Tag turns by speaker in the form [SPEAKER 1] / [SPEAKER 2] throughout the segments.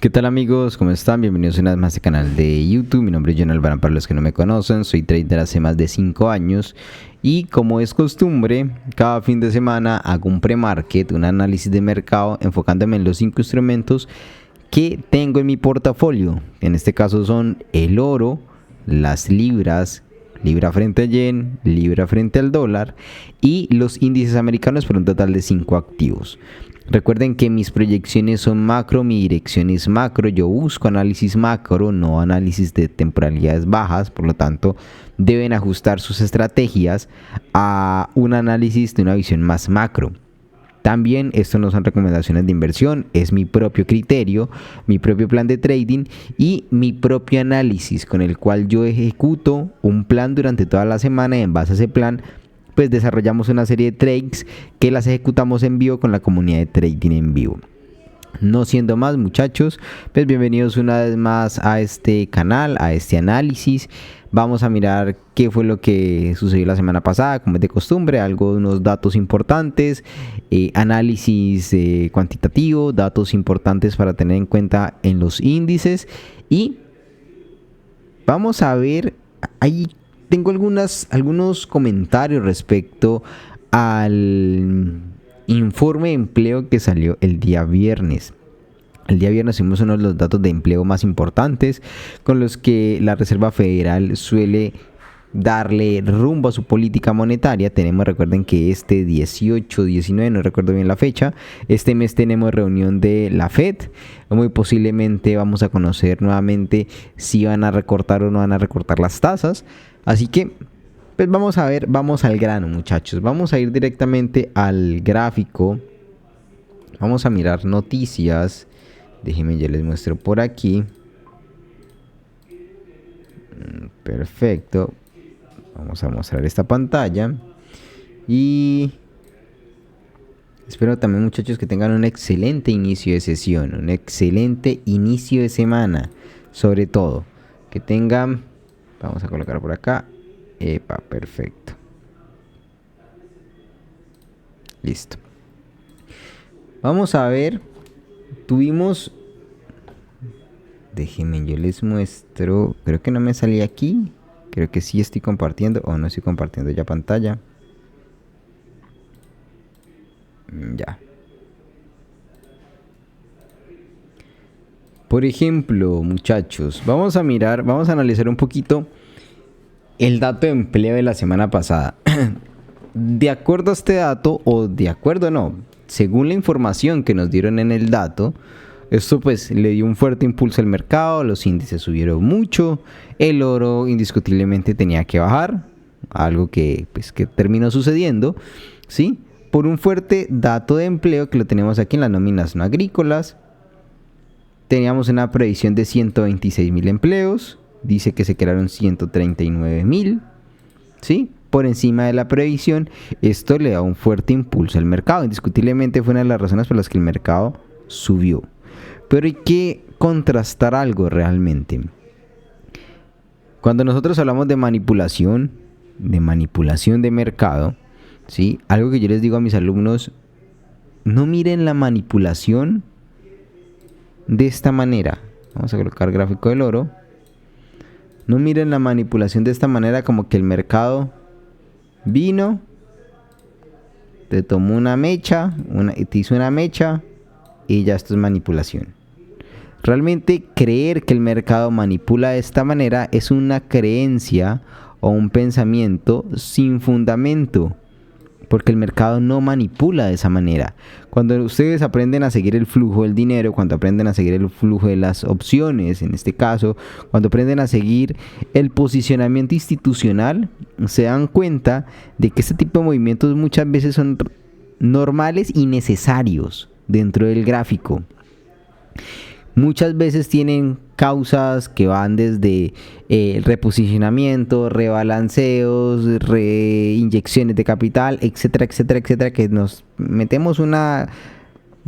[SPEAKER 1] ¿Qué tal amigos? ¿Cómo están? Bienvenidos una vez más a este canal de YouTube. Mi nombre es John Albarán para los que no me conocen. Soy trader hace más de 5 años y como es costumbre, cada fin de semana hago un pre-market, un análisis de mercado enfocándome en los 5 instrumentos que tengo en mi portafolio. En este caso son el oro, las libras, libra frente a yen, libra frente al dólar y los índices americanos por un total de 5 activos. Recuerden que mis proyecciones son macro, mi dirección es macro, yo busco análisis macro, no análisis de temporalidades bajas, por lo tanto deben ajustar sus estrategias a un análisis de una visión más macro. También esto no son recomendaciones de inversión, es mi propio criterio, mi propio plan de trading y mi propio análisis con el cual yo ejecuto un plan durante toda la semana y en base a ese plan pues desarrollamos una serie de trades que las ejecutamos en vivo con la comunidad de trading en vivo. No siendo más, muchachos, pues bienvenidos una vez más a este canal, a este análisis. Vamos a mirar qué fue lo que sucedió la semana pasada, como es de costumbre, unos datos importantes, análisis cuantitativo, datos importantes para tener en cuenta en los índices. Y vamos a ver, ahí tengo algunos comentarios respecto al informe de empleo que salió el día viernes. El día viernes tuvimos uno de los datos de empleo más importantes con los que la Reserva Federal suele darle rumbo a su política monetaria. Recuerden que este 18, 19, no recuerdo bien la fecha, este mes tenemos reunión de la Fed. Muy posiblemente vamos a conocer nuevamente si van a recortar o no van a recortar las tasas. Así que pues vamos a ver, vamos al grano, muchachos. Vamos a ir directamente al gráfico. Vamos a mirar noticias. Déjenme, yo les muestro por aquí. Perfecto. Vamos a mostrar esta pantalla. Y espero también, muchachos, que tengan un excelente inicio de sesión. Un excelente inicio de semana. Sobre todo, que tengan... Vamos a colocar por acá. Epa, perfecto. Listo. Vamos a ver. Tuvimos... Déjenme, yo les muestro. Creo que no me salí aquí. Creo que sí estoy compartiendo. O no estoy compartiendo ya pantalla. Ya. Por ejemplo, muchachos, vamos a analizar un poquito el dato de empleo de la semana pasada. De acuerdo a este dato, o de acuerdo no, según la información que nos dieron en el dato, esto pues le dio un fuerte impulso al mercado, los índices subieron mucho, el oro indiscutiblemente tenía que bajar, algo que terminó sucediendo, ¿sí? Por un fuerte dato de empleo que lo tenemos aquí en las nóminas no agrícolas. Teníamos una previsión de 126.000 empleos. Dice que se crearon 139.000. ¿Sí? Por encima de la previsión. Esto le da un fuerte impulso al mercado. Indiscutiblemente fue una de las razones por las que el mercado subió. Pero hay que contrastar algo realmente. Cuando nosotros hablamos de manipulación de mercado, ¿sí? Algo que yo les digo a mis alumnos, no miren la manipulación de esta manera. Vamos a colocar gráfico del oro. No miren la manipulación de esta manera, como que el mercado vino, te tomó una mecha, te hizo una mecha y ya esto es manipulación. Realmente creer que el mercado manipula de esta manera es una creencia o un pensamiento sin fundamento. Porque el mercado no manipula de esa manera. Cuando ustedes aprenden a seguir el flujo del dinero, cuando aprenden a seguir el flujo de las opciones, en este caso, cuando aprenden a seguir el posicionamiento institucional, se dan cuenta de que este tipo de movimientos muchas veces son normales y necesarios dentro del gráfico. Muchas veces tienen causas que van desde reposicionamiento, rebalanceos, reinyecciones de capital, etcétera, etcétera, etcétera, que nos metemos una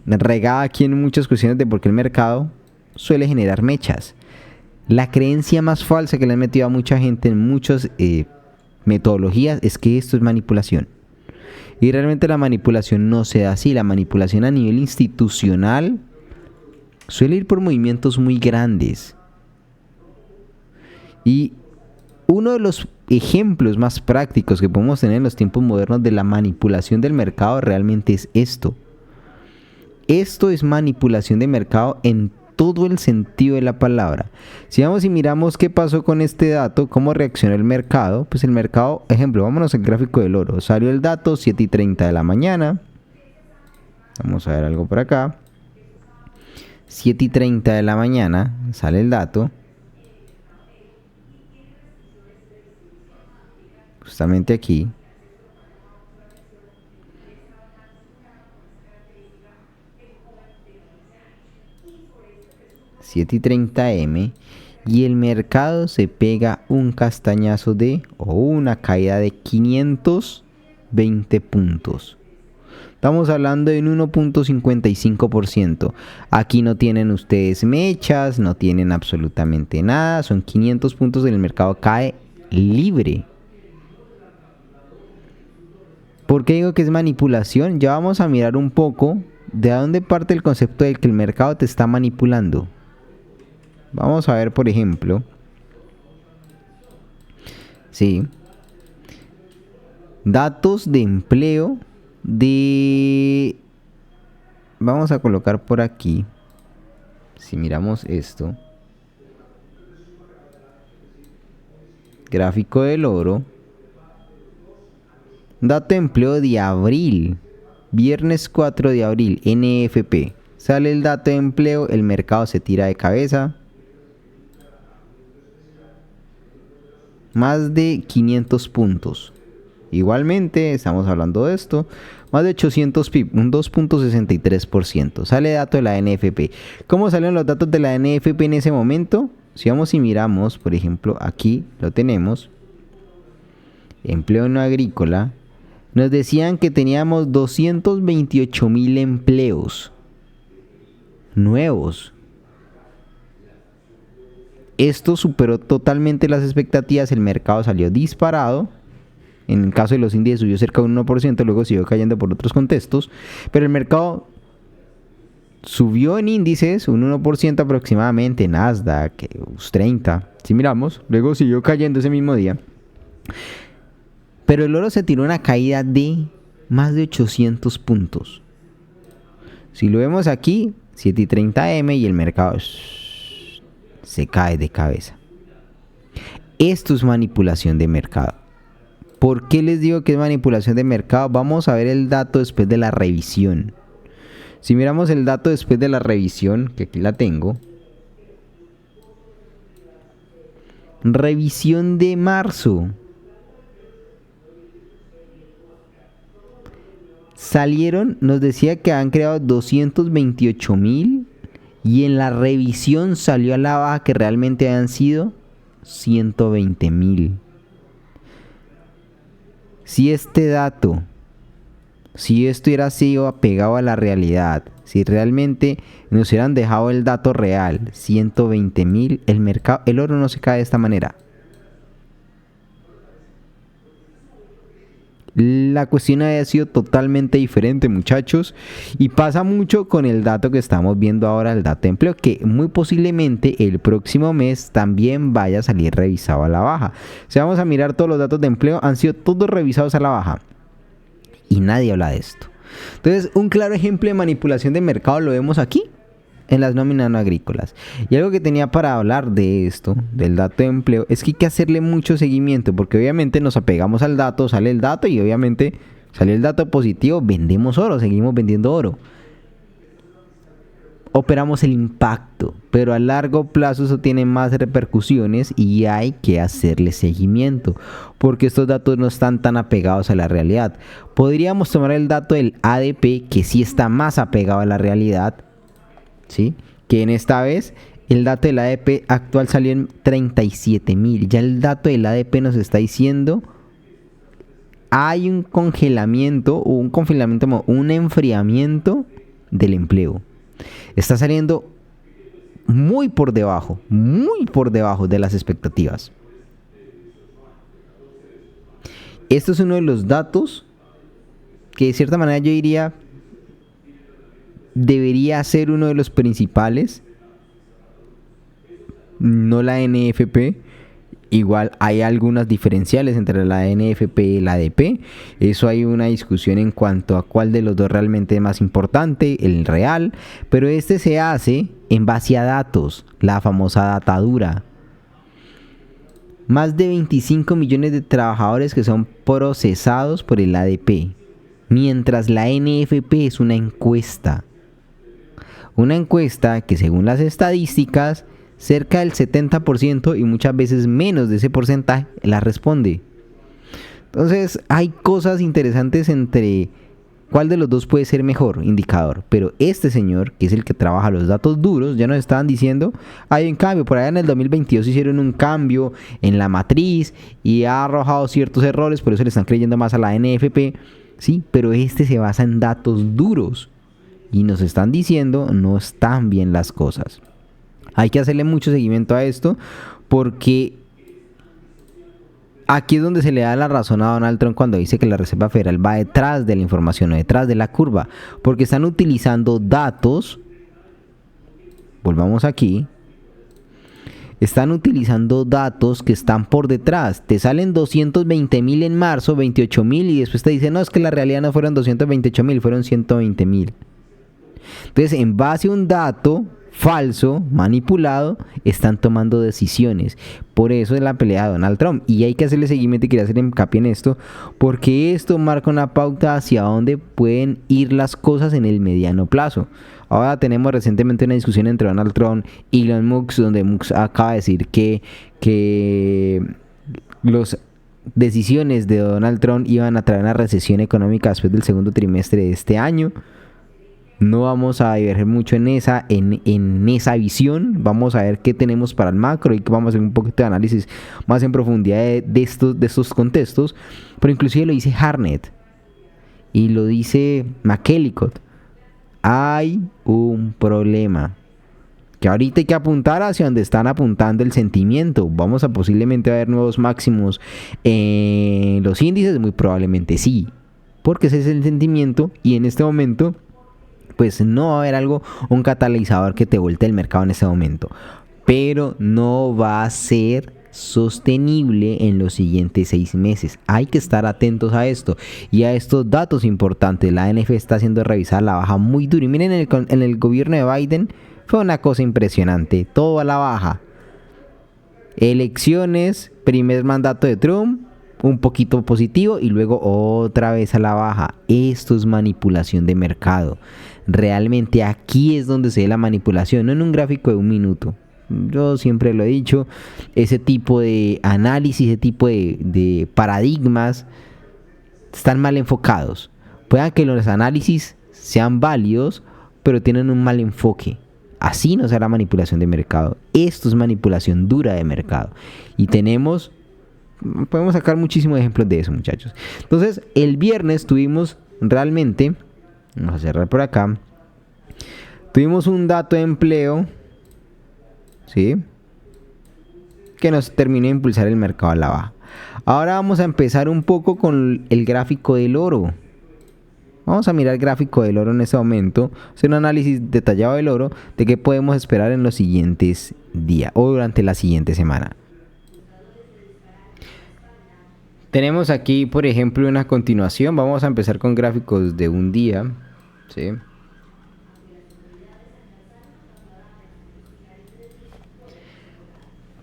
[SPEAKER 1] regada aquí en muchas cuestiones de por qué el mercado suele generar mechas. La creencia más falsa que le han metido a mucha gente en muchas metodologías es que esto es manipulación. Y realmente la manipulación no se da así. La manipulación a nivel institucional Suele ir por movimientos muy grandes. Y uno de los ejemplos más prácticos que podemos tener en los tiempos modernos de la manipulación del mercado realmente es esto. Esto es manipulación de mercado en todo el sentido de la palabra. Si vamos y miramos qué pasó con este dato, cómo reaccionó el mercado, pues el mercado, ejemplo, vámonos al gráfico del oro. Salió el dato 7:30 de la mañana. Vamos a ver algo por acá. 7:30 de la mañana sale el dato. Justamente aquí. $7:30 y el mercado se pega un castañazo o una caída de 520 puntos. Estamos hablando de un 1.55%. Aquí no tienen ustedes mechas, no tienen absolutamente nada. Son 500 puntos y el mercado cae libre. ¿Por qué digo que es manipulación? Ya vamos a mirar un poco de dónde parte el concepto de que el mercado te está manipulando. Vamos a ver, por ejemplo, sí, datos de empleo vamos a colocar por aquí, si miramos esto, gráfico del oro, dato de empleo de abril, viernes 4 de abril, NFP, sale el dato de empleo, el mercado se tira de cabeza. Más de 500 puntos. Igualmente, estamos hablando de esto, más de 800 pip, un 2.63%. Sale dato de la NFP. ¿Cómo salieron los datos de la NFP en ese momento? Si vamos y miramos, por ejemplo, aquí lo tenemos. Empleo no agrícola. Nos decían que teníamos 228,000 empleos nuevos. Esto superó totalmente las expectativas, el mercado salió disparado. En el caso de los índices subió cerca de un 1%, luego siguió cayendo por otros contextos. Pero el mercado subió en índices un 1% aproximadamente, Nasdaq, 30, si miramos, luego siguió cayendo ese mismo día. Pero el oro se tiró una caída de más de 800 puntos. Si lo vemos aquí, 7:30 y el mercado se cae de cabeza. Esto es manipulación de mercado. ¿Por qué les digo que es manipulación de mercado? Vamos a ver el dato después de la revisión. Si miramos el dato después de la revisión, que aquí la tengo. Revisión de marzo. Salieron, nos decía que han creado 228,000 y en la revisión salió a la baja que realmente han sido 120,000. Si esto hubiera sido apegado a la realidad, si realmente nos hubieran dejado el dato real, 120,000, el oro no se cae de esta manera. La cuestión había sido totalmente diferente, muchachos, y pasa mucho con el dato que estamos viendo ahora, el dato de empleo, que muy posiblemente el próximo mes también vaya a salir revisado a la baja. Si vamos a mirar todos los datos de empleo, han sido todos revisados a la baja y nadie habla de esto. Entonces, un claro ejemplo de manipulación de mercado lo vemos aquí en las nóminas no agrícolas. Y algo que tenía para hablar de esto, del dato de empleo, es que hay que hacerle mucho seguimiento, porque obviamente nos apegamos al dato, sale el dato y obviamente sale el dato positivo, vendemos oro, seguimos vendiendo oro. Operamos el impacto, pero a largo plazo eso tiene más repercusiones y hay que hacerle seguimiento, porque estos datos no están tan apegados a la realidad. Podríamos tomar el dato del ADP, que sí está más apegado a la realidad, ¿sí? Que en esta vez el dato del ADP actual salió en 37,000. Ya el dato del ADP nos está diciendo hay un congelamiento o un enfriamiento del empleo. Está saliendo muy por debajo de las expectativas. Esto es uno de los datos que de cierta manera yo diría debería ser uno de los principales, no la NFP. Igual hay algunas diferenciales entre la NFP y la ADP. Eso hay una discusión en cuanto a cuál de los dos realmente es más importante, el real. Pero este se hace en base a datos, la famosa data dura. Más de 25 millones de trabajadores que son procesados por el ADP. Mientras la NFP es una encuesta. Una encuesta que según las estadísticas, cerca del 70% y muchas veces menos de ese porcentaje la responde. Entonces hay cosas interesantes entre cuál de los dos puede ser mejor indicador. Pero este señor, que es el que trabaja los datos duros, ya nos estaban diciendo, hay un cambio. Por allá en el 2022 hicieron un cambio en la matriz y ha arrojado ciertos errores, por eso le están creyendo más a la NFP. Sí, pero este se basa en datos duros y nos están diciendo no están bien las cosas. Hay que hacerle mucho seguimiento a esto porque aquí es donde se le da la razón a Donald Trump cuando dice que la Reserva Federal va detrás de la información o detrás de la curva, porque están utilizando datos. Volvamos aquí. Están utilizando datos que están por detrás. Te salen 220,000 en marzo, 28,000 y después te dicen, no, es que la realidad no fueron 228,000, fueron 120,000. Entonces, en base a un dato falso, manipulado, están tomando decisiones. Por eso es la pelea de Donald Trump. Y hay que hacerle seguimiento y quería hacer hincapié en esto, porque esto marca una pauta hacia dónde pueden ir las cosas en el mediano plazo. Ahora tenemos recientemente una discusión entre Donald Trump y Elon Musk, donde Musk acaba de decir que las decisiones de Donald Trump iban a traer una recesión económica después del segundo trimestre de este año. No vamos a diverger mucho en esa visión. Vamos a ver qué tenemos para el macro y vamos a hacer un poquito de análisis más en profundidad de estos contextos. Pero inclusive lo dice Hartnett y lo dice McKellicott. Hay un problema que ahorita hay que apuntar hacia donde están apuntando el sentimiento. Vamos a posiblemente ver nuevos máximos en los índices, muy probablemente sí, porque ese es el sentimiento y en este momento pues no va a haber un catalizador que te voltee el mercado en ese momento, pero no va a ser sostenible en los siguientes 6 meses. Hay que estar atentos a esto y a estos datos importantes. La NFP está haciendo revisar la baja muy duro y miren, en el gobierno de Biden fue una cosa impresionante, todo a la baja. Elecciones, primer mandato de Trump, un poquito positivo y luego otra vez a la baja. Esto es manipulación de mercado. Realmente aquí es donde se ve la manipulación, no en un gráfico de un minuto. Yo siempre lo he dicho, ese tipo de análisis, ese tipo de paradigmas están mal enfocados. Puedan que los análisis sean válidos, pero tienen un mal enfoque. Así no será manipulación de mercado. Esto es manipulación dura de mercado. Y podemos sacar muchísimos ejemplos de eso, muchachos. Entonces, el viernes tuvimos realmente, vamos a cerrar por acá, tuvimos un dato de empleo, ¿sí?, que nos terminó de impulsar el mercado a la baja. Ahora vamos a empezar un poco con el gráfico del oro. Vamos a mirar el gráfico del oro en este momento, hacer un análisis detallado del oro, de qué podemos esperar en los siguientes días o durante la siguiente semana. Tenemos aquí, por ejemplo, una continuación. Vamos a empezar con gráficos de un día, ¿sí?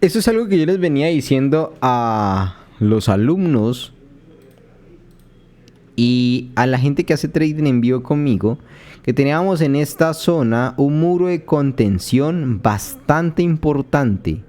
[SPEAKER 1] Esto es algo que yo les venía diciendo a los alumnos y a la gente que hace trading en vivo conmigo, que teníamos en esta zona un muro de contención bastante importante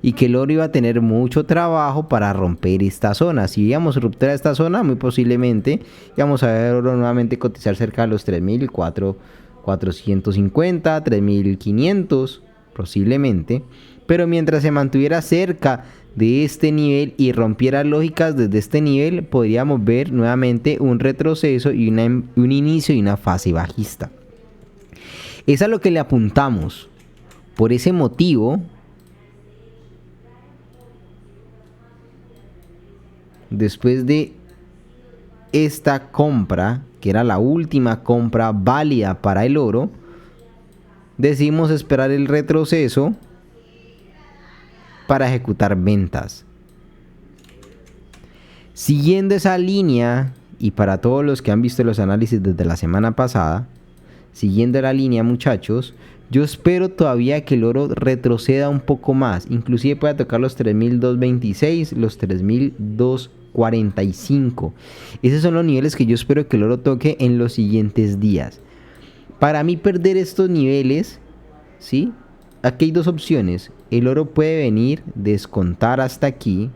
[SPEAKER 1] y que el oro iba a tener mucho trabajo para romper esta zona. Si íbamos a ruptura de esta zona, muy posiblemente íbamos a ver oro nuevamente cotizar cerca de los 3.450, 3.500 posiblemente. Pero mientras se mantuviera cerca de este nivel y rompiera lógicas desde este nivel, podríamos ver nuevamente un retroceso y un inicio y una fase bajista. Es a lo que le apuntamos. Por ese motivo, después de esta compra, que era la última compra válida para el oro, decidimos esperar el retroceso para ejecutar ventas. Siguiendo esa línea, y para todos los que han visto los análisis desde la semana pasada, siguiendo la línea, muchachos, yo espero todavía que el oro retroceda un poco más, inclusive pueda tocar los 3.226, los 3.245. Esos son los niveles que yo espero que el oro toque en los siguientes días. Para mí perder estos niveles, ¿sí? Aquí hay dos opciones. El oro puede venir, descontar hasta aquí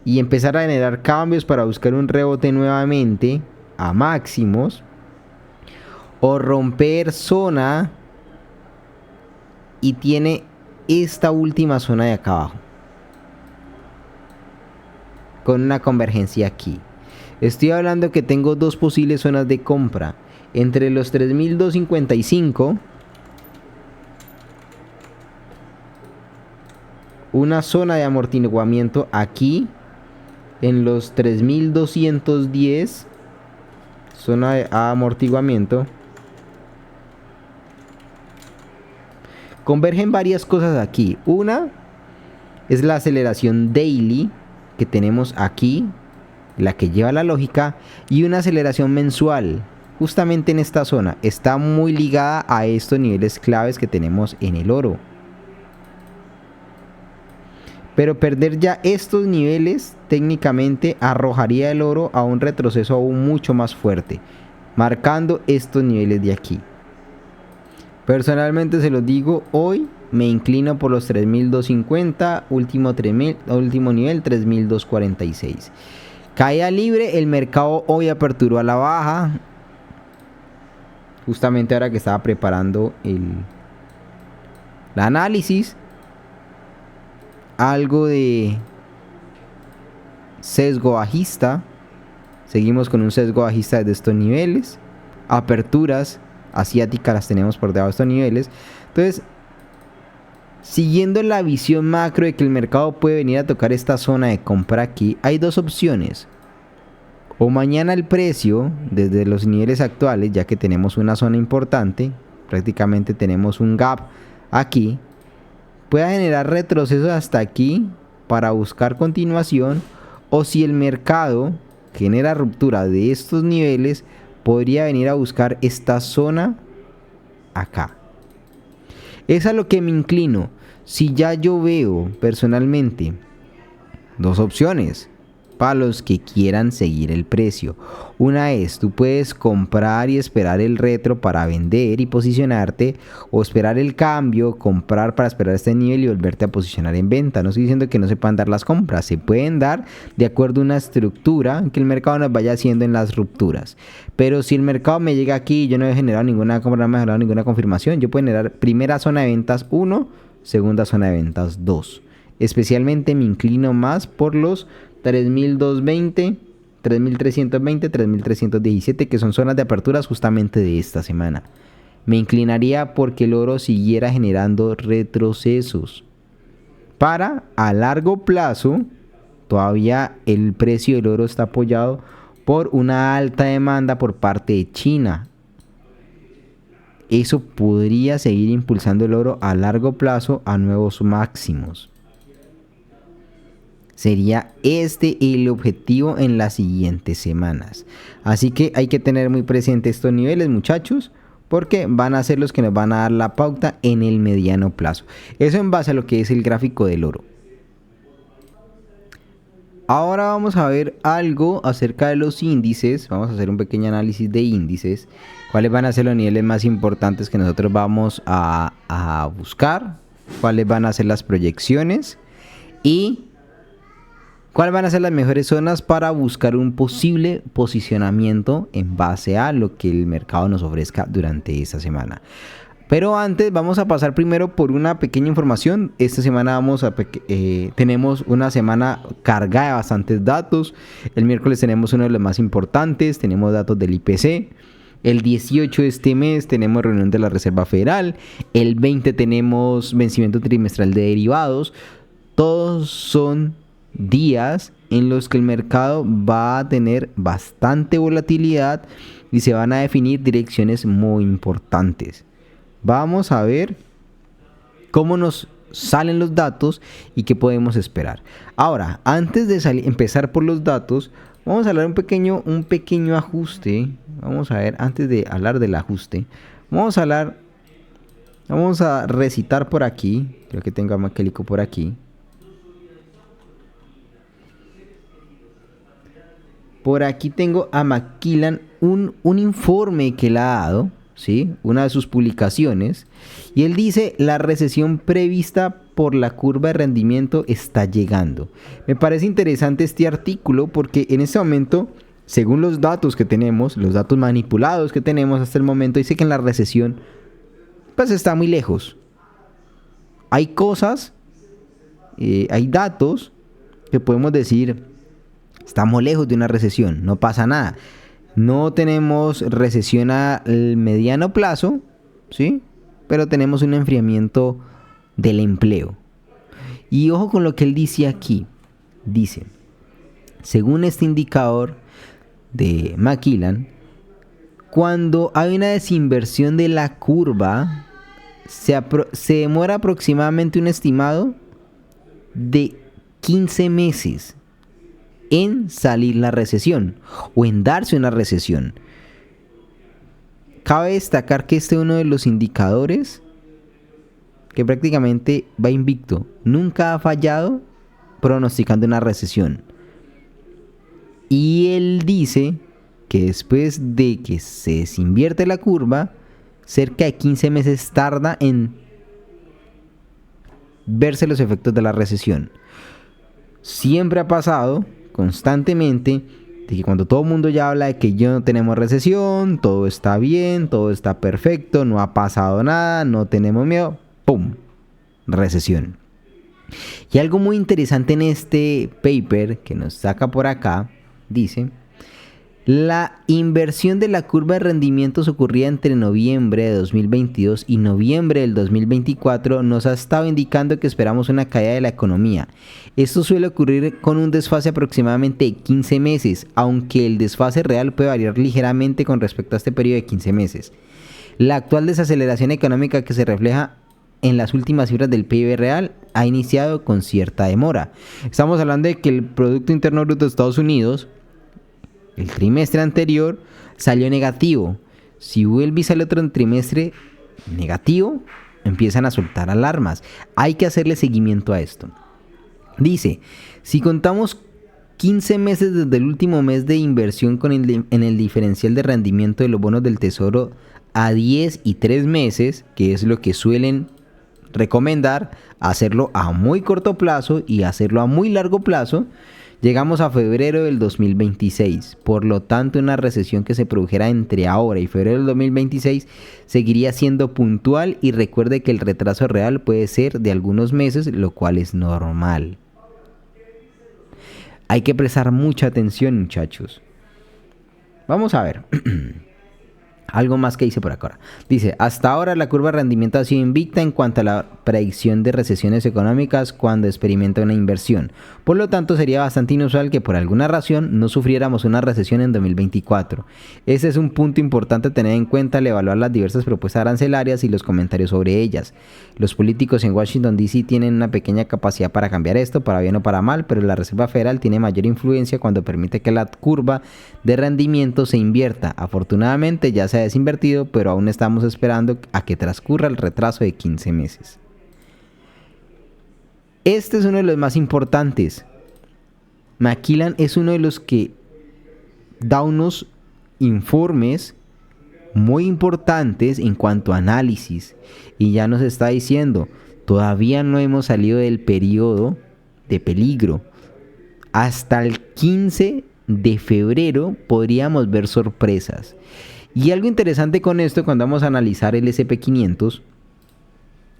[SPEAKER 1] y empezar a generar cambios para buscar un rebote nuevamente a máximos, o romper zona y tiene esta última zona de acá abajo con una convergencia aquí. Estoy hablando que tengo dos posibles zonas de compra entre los 3.255, una zona de amortiguamiento aquí en los 3.210, zona de amortiguamiento. Convergen varias cosas aquí. Una es la aceleración daily que tenemos aquí, la que lleva la lógica, y una aceleración mensual justamente en esta zona. Está muy ligada a estos niveles claves que tenemos en el oro. Pero perder ya estos niveles técnicamente arrojaría el oro a un retroceso aún mucho más fuerte, marcando estos niveles de aquí. Personalmente se los digo, hoy me inclino por los 3.250, último nivel 3.246. Caída libre, el mercado hoy aperturó a la baja. Justamente ahora que estaba preparando el análisis. Algo de sesgo bajista. Seguimos con un sesgo bajista desde estos niveles. Aperturas asiáticas las tenemos por debajo de estos niveles. Entonces, siguiendo la visión macro de que el mercado puede venir a tocar esta zona de compra aquí, hay dos opciones. O mañana el precio, desde los niveles actuales, ya que tenemos una zona importante, prácticamente tenemos un gap aquí, pueda generar retrocesos hasta aquí para buscar continuación, o si el mercado genera ruptura de estos niveles, podría venir a buscar esta zona acá. Es a lo que me inclino. Si ya yo veo personalmente dos opciones para los que quieran seguir el precio. Una es, tú puedes comprar y esperar el retro para vender y posicionarte, o esperar el cambio, comprar para esperar este nivel y volverte a posicionar en venta. No estoy diciendo que no se puedan dar las compras, se pueden dar de acuerdo a una estructura que el mercado nos vaya haciendo en las rupturas. Pero si el mercado me llega aquí y yo no he generado ninguna compra, no he generado ninguna confirmación, yo puedo generar primera zona de ventas 1, segunda zona de ventas 2. Especialmente me inclino más por los 3.220, 3.320, 3.317, que son zonas de aperturas justamente de esta semana. Me inclinaría porque el oro siguiera generando retrocesos. Para a largo plazo, todavía el precio del oro está apoyado por una alta demanda por parte de China. Eso podría seguir impulsando el oro a largo plazo a nuevos máximos. Sería este el objetivo en las siguientes semanas. Así que hay que tener muy presente estos niveles, muchachos, porque van a ser los que nos van a dar la pauta en el mediano plazo. Eso en base a lo que es el gráfico del oro. Ahora vamos a ver algo acerca de los índices. Vamos a hacer un pequeño análisis de índices. ¿Cuáles van a ser los niveles más importantes que nosotros vamos a buscar? ¿Cuáles van a ser las proyecciones? Y ¿cuáles van a ser las mejores zonas para buscar un posible posicionamiento en base a lo que el mercado nos ofrezca durante esta semana? Pero antes vamos a pasar primero por una pequeña información. Esta semana tenemos una semana cargada de bastantes datos. El miércoles tenemos uno de los más importantes. Tenemos datos del IPC. El 18 de este mes tenemos reunión de la Reserva Federal. El 20 tenemos vencimiento trimestral de derivados. Todos son días en los que el mercado va a tener bastante volatilidad y se van a definir direcciones muy importantes. Vamos a ver cómo nos salen los datos y qué podemos esperar. Ahora, antes de empezar por los datos, vamos a hablar un pequeño ajuste. Vamos a ver, antes de hablar del ajuste, vamos a recitar por aquí. Creo que tengo a Maquelico por aquí. Por aquí tengo a Macmillan un informe que le ha dado, ¿sí? Una de sus publicaciones. Y él dice, la recesión prevista por la curva de rendimiento está llegando. Me parece interesante este artículo porque en este momento, según los datos que tenemos, los datos manipulados que tenemos hasta el momento, dice que en la recesión pues está muy lejos. Hay cosas, hay datos que podemos decir, estamos lejos de una recesión, no pasa nada. No tenemos recesión al mediano plazo, ¿sí? Pero tenemos un enfriamiento del empleo. Y ojo con lo que él dice aquí. Dice, según este indicador de Macmillan, cuando hay una desinversión de la curva, se demora aproximadamente un estimado de 15 meses en salir la recesión o en darse una recesión. Cabe destacar que este es uno de los indicadores que prácticamente va invicto. Nunca ha fallado pronosticando una recesión. Y él dice que después de que se desinvierte la curva, cerca de 15 meses tarda en verse los efectos de la recesión. Siempre ha pasado constantemente de que cuando todo el mundo ya habla de que ya no tenemos recesión, todo está bien, todo está perfecto, no ha pasado nada, no tenemos miedo, ¡pum! Recesión. Y algo muy interesante en este paper que nos saca por acá, dice, la inversión de la curva de rendimientos ocurrida entre noviembre de 2022 y noviembre del 2024 nos ha estado indicando que esperamos una caída de la economía. Esto suele ocurrir con un desfase aproximadamente de 15 meses, aunque el desfase real puede variar ligeramente con respecto a este periodo de 15 meses. La actual desaceleración económica que se refleja en las últimas cifras del PIB real ha iniciado con cierta demora. Estamos hablando de que el Producto Interno Bruto de Estados Unidos el trimestre anterior salió negativo. Si vuelve y sale otro trimestre negativo, empiezan a soltar alarmas. Hay que hacerle seguimiento a esto. Dice, si contamos 15 meses desde el último mes de inversión en el diferencial de rendimiento de los bonos del Tesoro a 10 y 3 meses, que es lo que suelen recomendar, hacerlo a muy corto plazo y hacerlo a muy largo plazo, llegamos a febrero del 2026, por lo tanto una recesión que se produjera entre ahora y febrero del 2026 seguiría siendo puntual y recuerde que el retraso real puede ser de algunos meses, lo cual es normal. Hay que prestar mucha atención, muchachos. Vamos a ver. Algo más que dice por acá. Dice, hasta ahora la curva de rendimiento ha sido invicta en cuanto a la predicción de recesiones económicas cuando experimenta una inversión. Por lo tanto, sería bastante inusual que por alguna razón no sufriéramos una recesión en 2024. Ese es un punto importante a tener en cuenta al evaluar las diversas propuestas arancelarias y los comentarios sobre ellas. Los políticos en Washington D.C. tienen una pequeña capacidad para cambiar esto, para bien o para mal, pero la Reserva Federal tiene mayor influencia cuando permite que la curva de rendimiento se invierta. Afortunadamente ya se ha desinvertido, pero aún estamos esperando a que transcurra el retraso de 15 meses. Este es uno de los más importantes. Macmillan es uno de los que da unos informes muy importantes en cuanto a análisis y ya nos está diciendo, todavía no hemos salido del periodo de peligro. Hasta el 15 de febrero podríamos ver sorpresas. Y algo interesante con esto, cuando vamos a analizar el SP500,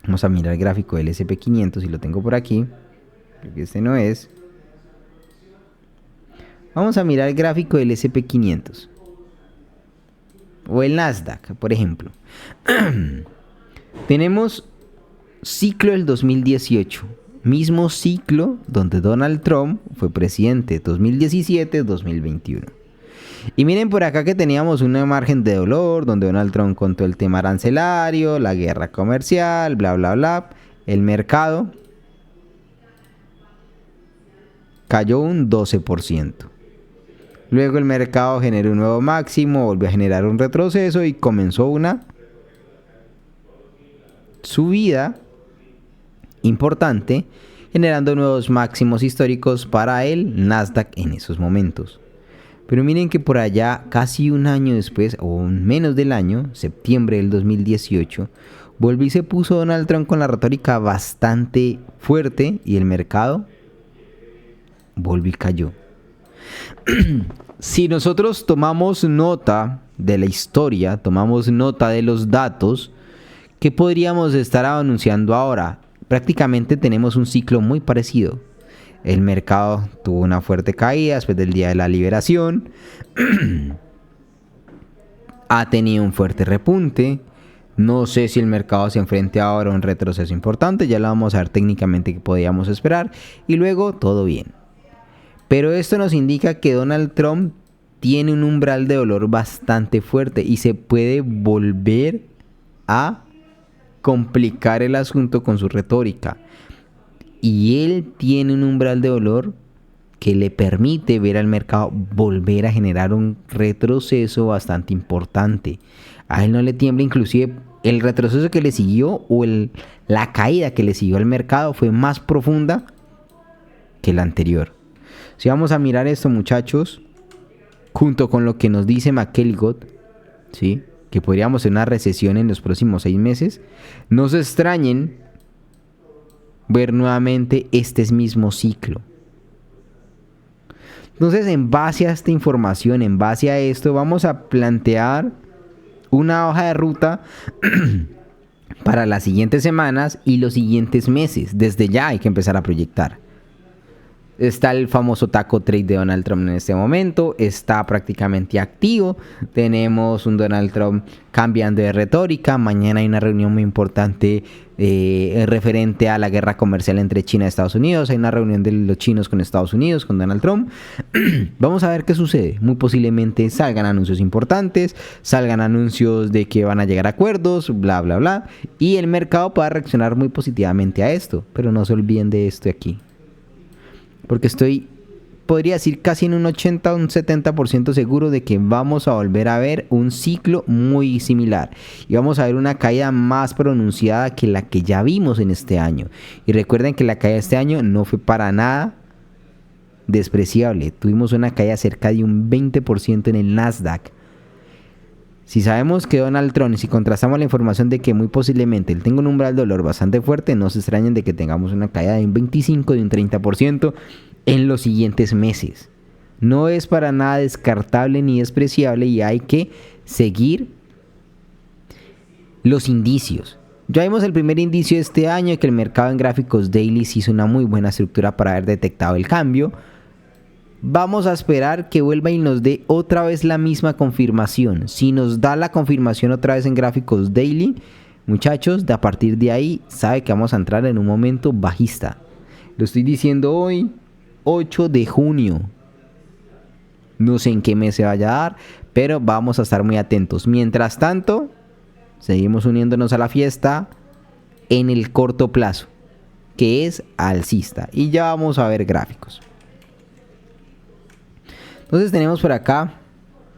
[SPEAKER 1] vamos a mirar el gráfico del SP500 y lo tengo por aquí, creo que este no es. Vamos a mirar el gráfico del SP500 o el Nasdaq, por ejemplo. Tenemos ciclo del 2018, mismo ciclo donde Donald Trump fue presidente, 2017-2021. Y miren por acá que teníamos una margen de dolor donde Donald Trump contó el tema arancelario, la guerra comercial, bla, bla, bla. El mercado cayó un 12%. Luego el mercado generó un nuevo máximo, volvió a generar un retroceso y comenzó una subida importante, generando nuevos máximos históricos para el Nasdaq en esos momentos. Pero miren que por allá, casi un año después, o menos del año, septiembre del 2018, volvió y se puso Donald Trump con la retórica bastante fuerte y el mercado volvió y cayó. Si nosotros tomamos nota de la historia, tomamos nota de los datos, ¿qué podríamos estar anunciando ahora? Prácticamente tenemos un ciclo muy parecido. El mercado tuvo una fuerte caída después del día de la liberación. Ha tenido un fuerte repunte. No sé si el mercado se enfrente ahora a un retroceso importante. Ya lo vamos a ver técnicamente que podíamos esperar. Y luego todo bien. Pero esto nos indica que Donald Trump tiene un umbral de dolor bastante fuerte y se puede volver a complicar el asunto con su retórica. Y él tiene un umbral de dolor que le permite ver al mercado volver a generar un retroceso bastante importante. A él no le tiembla, inclusive el retroceso que le siguió o la caída que le siguió al mercado fue más profunda que la anterior. Si vamos a mirar esto, muchachos, junto con lo que nos dice McElligott, ¿sí?, que podríamos tener una recesión en los próximos 6 meses, no se extrañen ver nuevamente este mismo ciclo. Entonces, en base a esta información, en base a esto, vamos a plantear una hoja de ruta para las siguientes semanas y los siguientes meses. Desde ya hay que empezar a proyectar. Está el famoso taco trade de Donald Trump en este momento. Está prácticamente activo. Tenemos un Donald Trump cambiando de retórica. Mañana hay una reunión muy importante referente a la guerra comercial entre China y Estados Unidos. Hay una reunión de los chinos con Estados Unidos, con Donald Trump. Vamos a ver qué sucede. Muy posiblemente salgan anuncios importantes. Salgan anuncios de que van a llegar a acuerdos. Bla, bla, bla. Y el mercado pueda reaccionar muy positivamente a esto. Pero no se olviden de esto aquí. Porque podría decir casi en un 80 o un 70% seguro de que vamos a volver a ver un ciclo muy similar. Y vamos a ver una caída más pronunciada que la que ya vimos en este año. Y recuerden que la caída de este año no fue para nada despreciable. Tuvimos una caída cerca de un 20% en el Nasdaq. Si sabemos que Donald Trump, si contrastamos la información de que muy posiblemente él tenga un umbral de dolor bastante fuerte, no se extrañen de que tengamos una caída de un 25, de un 30% en los siguientes meses. No es para nada descartable ni despreciable y hay que seguir los indicios. Ya vimos el primer indicio de este año, que el mercado en gráficos daily hizo una muy buena estructura para haber detectado el cambio. Vamos a esperar que vuelva y nos dé otra vez la misma confirmación. Si nos da la confirmación otra vez en gráficos daily, muchachos, a partir de ahí sabe que vamos a entrar en un momento bajista. Lo estoy diciendo hoy, 8 de junio. No sé en qué mes se vaya a dar, pero vamos a estar muy atentos. Mientras tanto, seguimos uniéndonos a la fiesta en el corto plazo, que es alcista. Y ya vamos a ver gráficos. Entonces tenemos por acá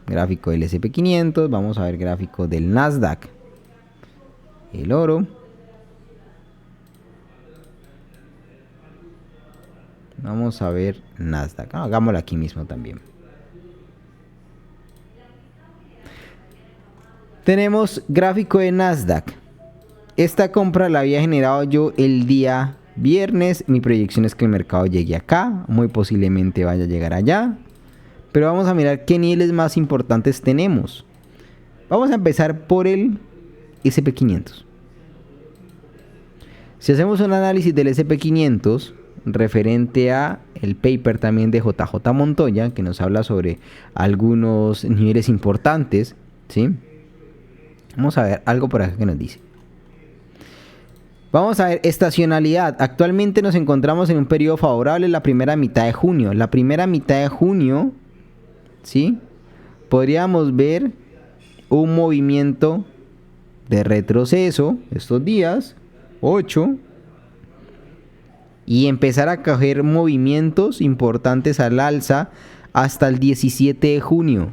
[SPEAKER 1] gráfico del S&P500, vamos a ver gráfico del Nasdaq, el oro, vamos a ver Nasdaq, hagámoslo aquí mismo también. Tenemos gráfico de Nasdaq. Esta compra la había generado yo el día viernes. Mi proyección es que el mercado llegue acá, muy posiblemente vaya a llegar allá. Pero vamos a mirar qué niveles más importantes tenemos. Vamos a empezar por el S&P500. Si hacemos un análisis del S&P500 referente a el paper también de JJ Montoya, que nos habla sobre algunos niveles importantes, ¿sí? Vamos a ver algo por acá que nos dice. Vamos a ver estacionalidad. Actualmente nos encontramos en un periodo favorable la primera mitad de junio. La primera mitad de junio, ¿sí?, podríamos ver un movimiento de retroceso estos días, 8, y empezar a coger movimientos importantes al alza hasta el 17 de junio.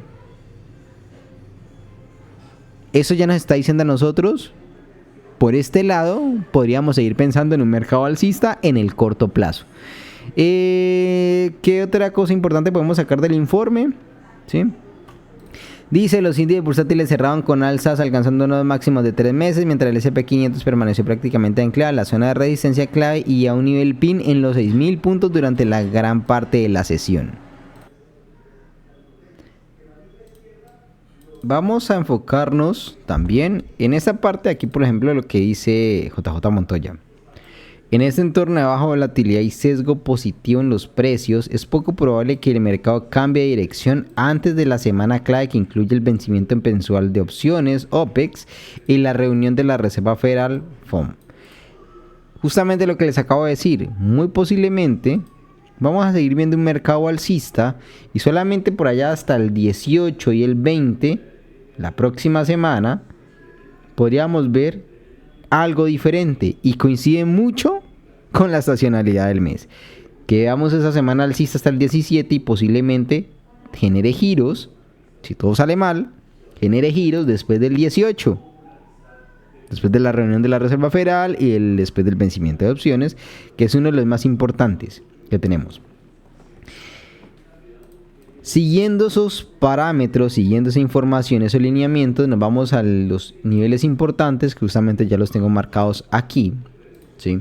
[SPEAKER 1] Eso ya nos está diciendo a nosotros, por este lado, podríamos seguir pensando en un mercado alcista en el corto plazo. ¿Qué otra cosa importante podemos sacar del informe? ¿Sí? Dice, los índices bursátiles cerraron con alzas alcanzando unos máximos de 3 meses, mientras el S&P 500 permaneció prácticamente anclado a la zona de resistencia clave y a un nivel pin en los 6.000 puntos durante la gran parte de la sesión. Vamos a enfocarnos también en esta parte aquí, por ejemplo, lo que dice JJ Montoya. En este entorno de baja volatilidad y sesgo positivo en los precios, es poco probable que el mercado cambie de dirección antes de la semana clave que incluye el vencimiento mensual de opciones, OPEX, y la reunión de la Reserva Federal, FOM. Justamente lo que les acabo de decir, muy posiblemente vamos a seguir viendo un mercado alcista y solamente por allá hasta el 18 y el 20, la próxima semana, podríamos ver algo diferente y coincide mucho con la estacionalidad del mes. Que veamos esa semana alcista hasta el 17 y posiblemente genere giros, si todo sale mal, genere giros después del 18. Después de la reunión de la Reserva Federal y después del vencimiento de opciones, que es uno de los más importantes que tenemos. Siguiendo esos parámetros, siguiendo esa información, esos lineamientos, nos vamos a los niveles importantes, que justamente ya los tengo marcados aquí, ¿sí?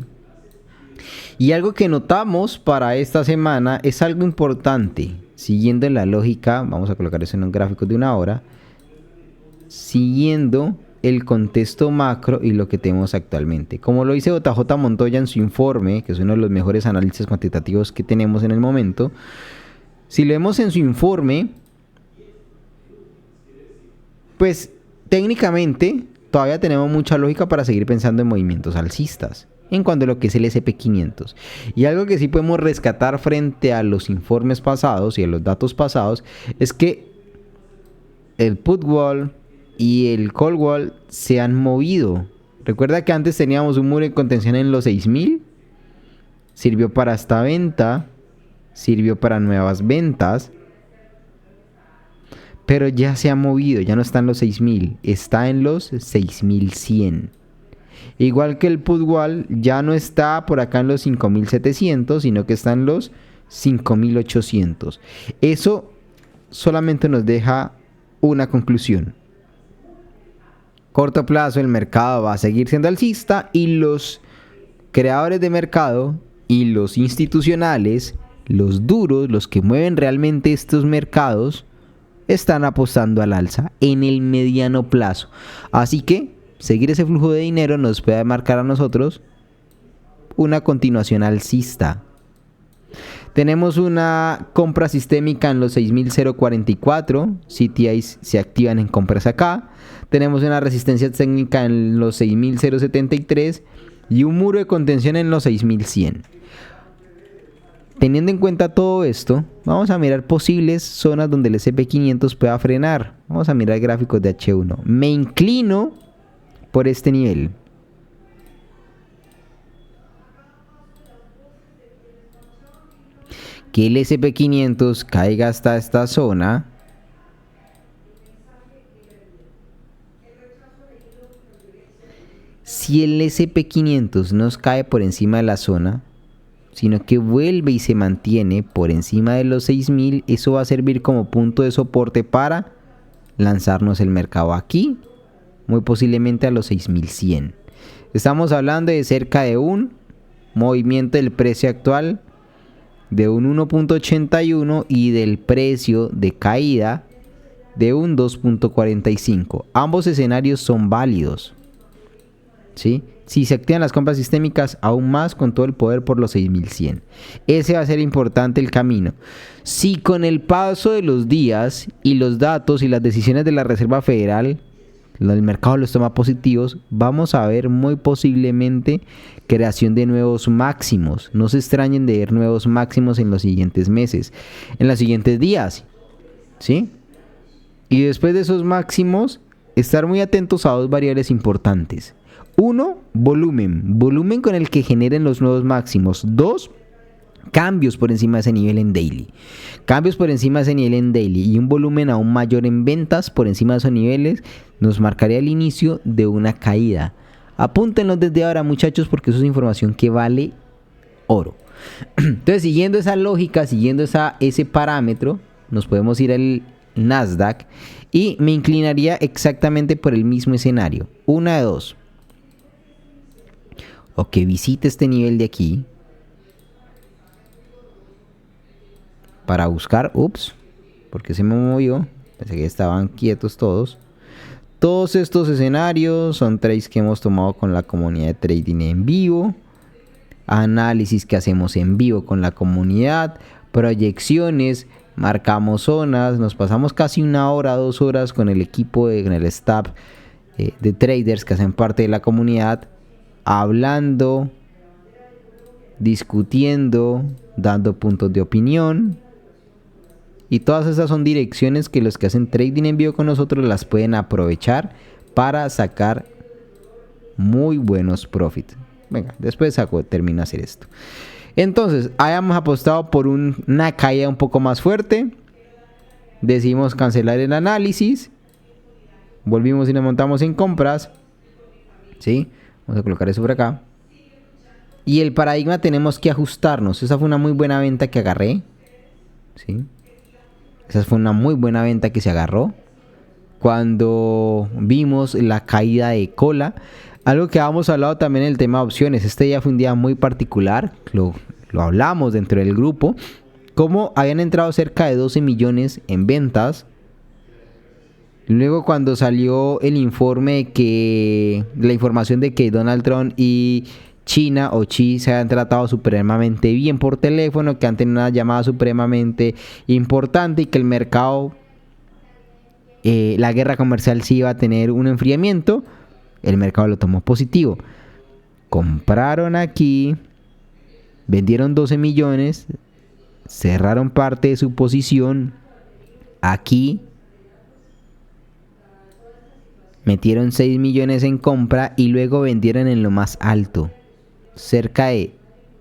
[SPEAKER 1] Y algo que notamos para esta semana es algo importante, siguiendo la lógica, vamos a colocar eso en un gráfico de 1 hora, siguiendo el contexto macro y lo que tenemos actualmente. Como lo dice JJ Montoya en su informe, que es uno de los mejores análisis cuantitativos que tenemos en el momento, si lo vemos en su informe, pues técnicamente todavía tenemos mucha lógica para seguir pensando en movimientos alcistas en cuanto a lo que es el S&P 500. Y algo que sí podemos rescatar frente a los informes pasados y a los datos pasados es que el put wall y el call wall se han movido. Recuerda que antes teníamos un muro de contención en los 6.000, sirvió para esta venta, sirvió para nuevas ventas, pero ya se ha movido, ya no está en los 6.000, está en los 6.100. Igual que el put wall ya no está por acá en los 5.700, sino que está en los 5.800. Eso solamente nos deja una conclusión. Corto plazo el mercado va a seguir siendo alcista y los creadores de mercado y los institucionales, los duros, los que mueven realmente estos mercados, están apostando al alza en el mediano plazo. Así que seguir ese flujo de dinero nos puede marcar a nosotros una continuación alcista. Tenemos una compra sistémica en los 6.044, CTIs se activan en compras acá. Tenemos una resistencia técnica en los 6.073 y un muro de contención en los 6.100. Teniendo en cuenta todo esto, vamos a mirar posibles zonas donde el S&P 500 pueda frenar. Vamos a mirar gráficos de H1. Me inclino por este nivel. Que el S&P 500 caiga hasta esta zona. Si el S&P 500 nos cae por encima de la zona, sino que vuelve y se mantiene por encima de los 6.000, eso va a servir como punto de soporte para lanzarnos el mercado aquí, muy posiblemente a los 6.100. Estamos hablando de cerca de un movimiento del precio actual de un 1.81 y del precio de caída de un 2.45. Ambos escenarios son válidos, ¿sí? Si se activan las compras sistémicas, aún más con todo el poder por los 6.100. Ese va a ser importante el camino. Si con el paso de los días y los datos y las decisiones de la Reserva Federal, el mercado los toma positivos, vamos a ver muy posiblemente creación de nuevos máximos. No se extrañen de ver nuevos máximos en los siguientes meses, en los siguientes días, ¿sí? Y después de esos máximos, estar muy atentos a dos variables importantes. Uno, volumen. Volumen con el que generen los nuevos máximos. Dos, cambios por encima de ese nivel en daily. Cambios por encima de ese nivel en daily y un volumen aún mayor en ventas por encima de esos niveles nos marcaría el inicio de una caída. Apúntenlo desde ahora, muchachos, porque eso es información que vale oro. Entonces, siguiendo esa lógica, siguiendo ese parámetro, nos podemos ir al Nasdaq y me inclinaría exactamente por el mismo escenario. Una de dos. O que visite este nivel de aquí para buscar, porque se me movió, pensé que estaban quietos todos. Todos estos escenarios son trades que hemos tomado con la comunidad de trading en vivo, análisis que hacemos en vivo con la comunidad, proyecciones, marcamos zonas, nos pasamos casi 1 hora, 2 horas con el equipo, con el staff de traders que hacen parte de la comunidad, hablando, discutiendo, dando puntos de opinión. Y todas esas son direcciones que los que hacen trading en vivo con nosotros las pueden aprovechar para sacar muy buenos profits. Venga, después termino de hacer esto. Entonces, hayamos apostado por una caída un poco más fuerte. Decidimos cancelar el análisis. Volvimos y nos montamos en compras. ¿Sí? Vamos a colocar eso por acá. Y el paradigma tenemos que ajustarnos. Esa fue una muy buena venta que agarré. ¿Sí? Esa fue una muy buena venta que se agarró cuando vimos la caída de cola. Algo que habíamos hablado también en el tema de opciones. Este día fue un día muy particular. Lo hablamos dentro del grupo. Cómo habían entrado cerca de 12 millones en ventas. Luego cuando salió el informe la información de que Donald Trump y China o Xi se han tratado supremamente bien por teléfono, que han tenido una llamada supremamente importante y que el mercado, la guerra comercial sí iba a tener un enfriamiento, el mercado lo tomó positivo. Compraron aquí, vendieron 12 millones, cerraron parte de su posición aquí, metieron 6 millones en compra y luego vendieron en lo más alto, cerca de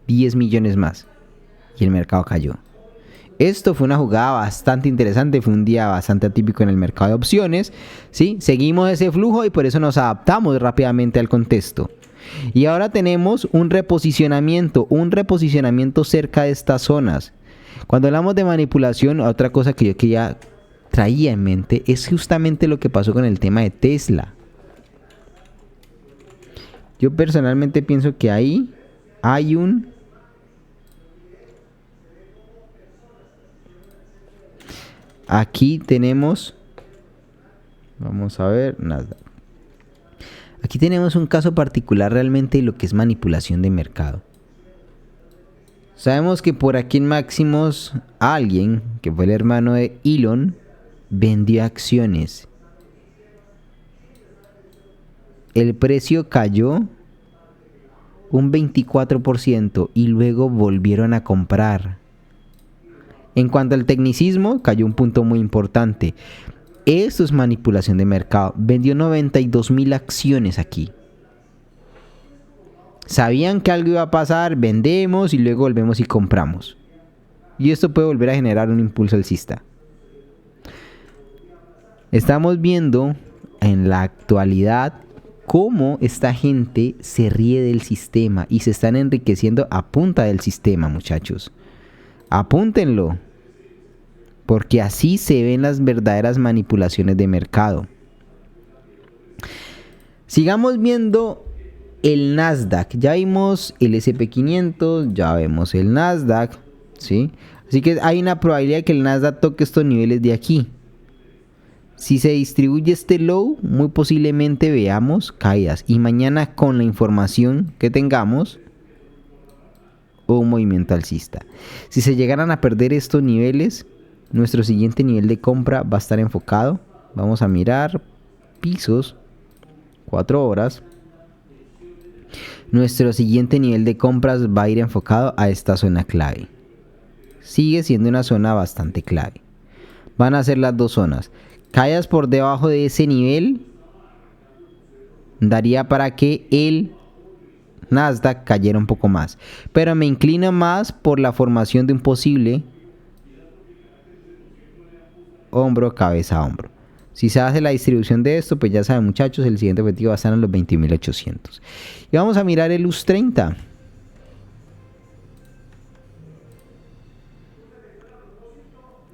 [SPEAKER 1] 10 millones más, y el mercado cayó. Esto fue una jugada bastante interesante, fue un día bastante atípico en el mercado de opciones, ¿sí? Seguimos ese flujo y por eso nos adaptamos rápidamente al contexto. Y ahora tenemos un reposicionamiento cerca de estas zonas. Cuando hablamos de manipulación, otra cosa que yo traía en mente es justamente lo que pasó con el tema de Tesla. Yo personalmente pienso que ahí hay aquí tenemos, vamos a ver, nada. Aquí tenemos un caso particular realmente de lo que es manipulación de mercado. Sabemos que por aquí en máximos alguien, que fue el hermano de Elon, vendió acciones. El precio cayó un 24% y luego volvieron a comprar. En cuanto al tecnicismo, cayó un punto muy importante. Esto es manipulación de mercado. Vendió 92,000 acciones aquí. Sabían que algo iba a pasar, vendemos y luego volvemos y compramos. Y esto puede volver a generar un impulso alcista. Estamos viendo en la actualidad cómo esta gente se ríe del sistema y se están enriqueciendo a punta del sistema, muchachos. Apúntenlo, porque así se ven las verdaderas manipulaciones de mercado. Sigamos viendo el Nasdaq. Ya vimos el S&P500, ya vemos el Nasdaq, ¿sí? Así que hay una probabilidad de que el Nasdaq toque estos niveles de aquí. Si se distribuye este low, muy posiblemente veamos caídas. Y mañana, con la información que tengamos, un movimiento alcista. Si se llegaran a perder estos niveles, nuestro siguiente nivel de compra va a estar enfocado. Vamos a mirar pisos, 4 horas. Nuestro siguiente nivel de compras va a ir enfocado a esta zona clave. Sigue siendo una zona bastante clave. Van a ser las dos zonas. caigas por debajo de ese nivel, daría para que el Nasdaq cayera un poco más. Pero me inclino más por la formación de un posible hombro, cabeza, hombro. Si se hace la distribución de esto, pues ya saben, muchachos, el siguiente objetivo va a estar en los 20.800. Y vamos a mirar el US 30.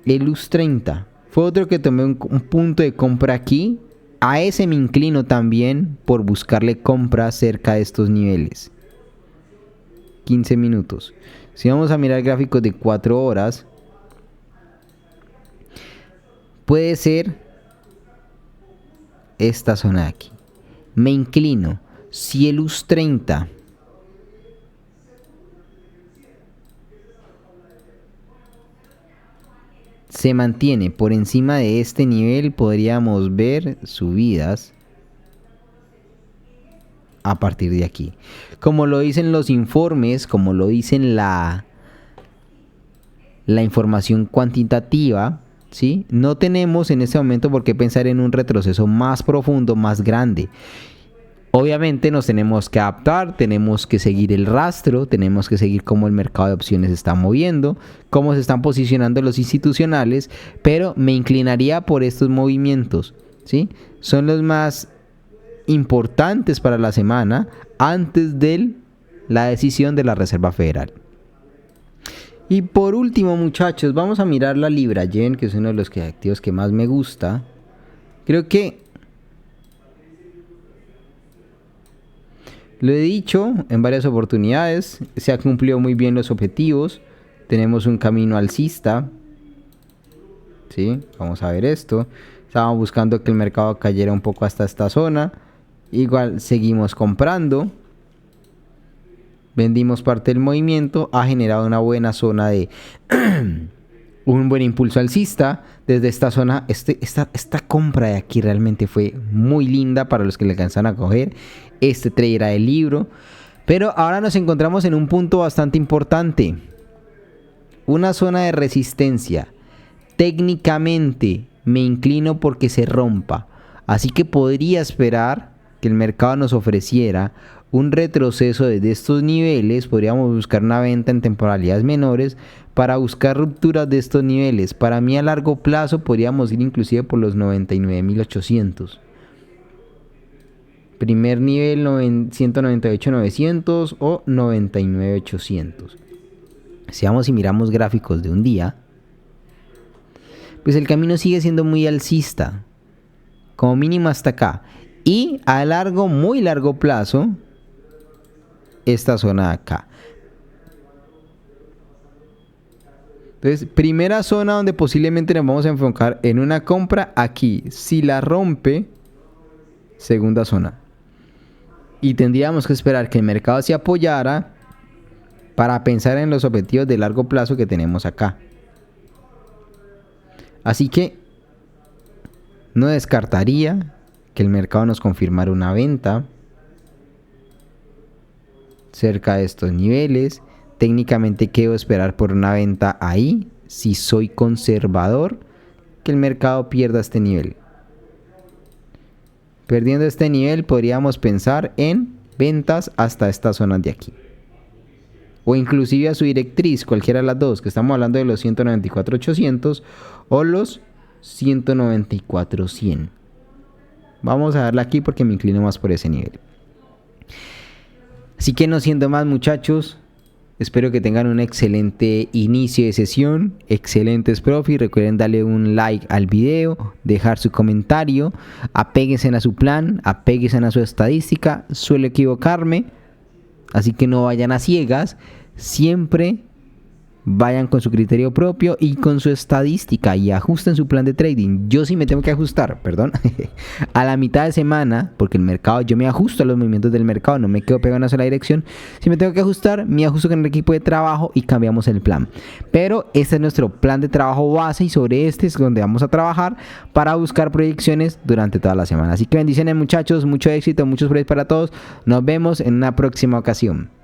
[SPEAKER 1] El US 30 fue otro que tomé un punto de compra aquí. A ese me inclino también por buscarle compra cerca de estos niveles. 15 minutos. Si vamos a mirar gráficos de 4 horas, puede ser esta zona de aquí. Me inclino. Si el US 30 se mantiene por encima de este nivel, podríamos ver subidas a partir de aquí. Como lo dicen los informes, como lo dicen la información cuantitativa, ¿sí? No tenemos en este momento por qué pensar en un retroceso más profundo, más grande. Obviamente nos tenemos que adaptar, tenemos que seguir el rastro, tenemos que seguir cómo el mercado de opciones se está moviendo, cómo se están posicionando los institucionales, pero me inclinaría por estos movimientos, ¿sí? Son los más importantes para la semana antes de la decisión de la Reserva Federal. Y por último, muchachos, vamos a mirar la Libra Yen, que es uno de los activos que más me gusta. Creo que lo he dicho en varias oportunidades, se han cumplido muy bien los objetivos, tenemos un camino alcista, ¿sí? Vamos a ver esto, estábamos buscando que el mercado cayera un poco hasta esta zona, igual seguimos comprando, vendimos parte del movimiento, ha generado una buena zona de un buen impulso alcista. Desde esta zona, esta compra de aquí realmente fue muy linda para los que le alcanzan a coger. Este trade era del libro. Pero ahora nos encontramos en un punto bastante importante. Una zona de resistencia. Técnicamente me inclino porque se rompa. Así que podría esperar que el mercado nos ofreciera un retroceso desde estos niveles. Podríamos buscar una venta en temporalidades menores para buscar rupturas de estos niveles. Para mí a largo plazo podríamos ir inclusive por los 99.800. Primer nivel 198.900 o 99.800. Si vamos y miramos gráficos de un día, pues el camino sigue siendo muy alcista, como mínimo hasta acá. Y a largo, muy largo plazo, esta zona de acá. Entonces, primera zona donde posiblemente nos vamos a enfocar en una compra aquí. Si la rompe, segunda zona. Y tendríamos que esperar que el mercado se apoyara para pensar en los objetivos de largo plazo que tenemos acá. Así que no descartaría que el mercado nos confirmara una venta cerca de estos niveles. Técnicamente quiero esperar por una venta ahí. Si soy conservador, que el mercado pierda este nivel. Perdiendo este nivel podríamos pensar en ventas hasta estas zonas de aquí. O inclusive a su directriz, cualquiera de las dos, que estamos hablando de los 194.800 o los 194.100. Vamos a darle aquí porque me inclino más por ese nivel. Así que no siendo más, muchachos, espero que tengan un excelente inicio de sesión, excelentes profits. Recuerden darle un like al video, dejar su comentario, apéguense a su plan, apéguense a su estadística. Suelo equivocarme, así que no vayan a ciegas, siempre vayan con su criterio propio y con su estadística y ajusten su plan de trading. Yo sí me tengo que ajustar, a la mitad de semana, porque el mercado, yo me ajusto a los movimientos del mercado, no me quedo pegado en una sola dirección. Si me tengo que ajustar, me ajusto con el equipo de trabajo y cambiamos el plan. Pero este es nuestro plan de trabajo base y sobre este es donde vamos a trabajar para buscar proyecciones durante toda la semana. Así que bendiciones, muchachos, mucho éxito, muchos proyectos para todos. Nos vemos en una próxima ocasión.